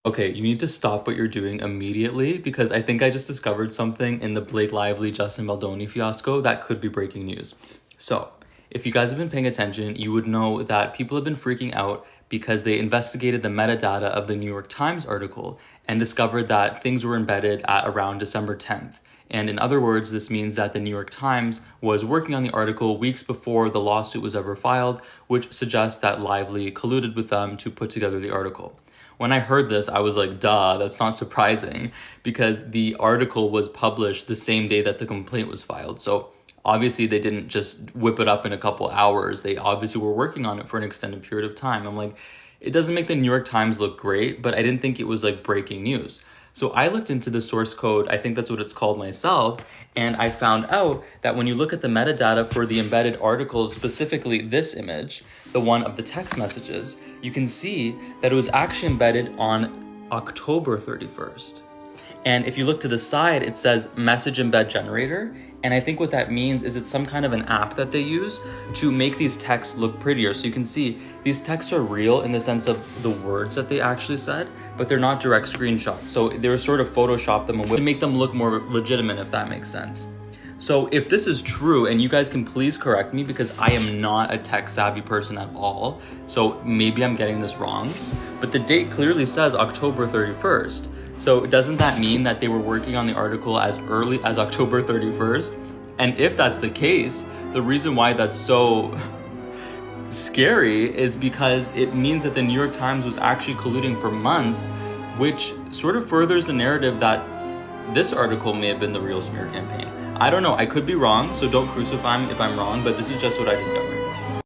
Okay, you need to stop what you're doing immediately because I think I just discovered something in the Blake Lively Justin Baldoni fiasco that could be breaking news. So, if you guys have been paying attention, you would know that people have been freaking out because they investigated the metadata of the New York Times article and discovered that things were embedded at around December 10th. And in other words, this means that the New York Times was working on the article weeks before the lawsuit was ever filed, which suggests that Lively colluded with them to put together the article. When I heard this, I was like, duh, that's not surprising because the article was published the same day that the complaint was filed. So obviously they didn't just whip it up in a couple hours. They obviously were working on it for an extended period of time. I'm like, it doesn't make the New York Times look great, but I didn't think it was like breaking news. So I looked into the source code, I think that's what it's called myself, and I found out that when you look at the metadata for the embedded articles, specifically this image, the one of the text messages, you can see that it was actually embedded on October 31st. And if you look to the side, it says message embed generator. And I think what that means is it's some kind of an app that they use to make these texts look prettier. So you can see these texts are real in the sense of the words that they actually said, but they're not direct screenshots. So they were sort of Photoshop them to make them look more legitimate, if that makes sense. So if this is true, and you guys can please correct me because I am not a tech savvy person at all, so maybe I'm getting this wrong, but the date clearly says October 31st. So doesn't that mean that they were working on the article as early as October 31st? And if that's the case, the reason why that's so scary is because it means that the New York Times was actually colluding for months, which sort of furthers the narrative that this article may have been the real smear campaign. I don't know, I could be wrong, so don't crucify me if I'm wrong, but this is just what I discovered.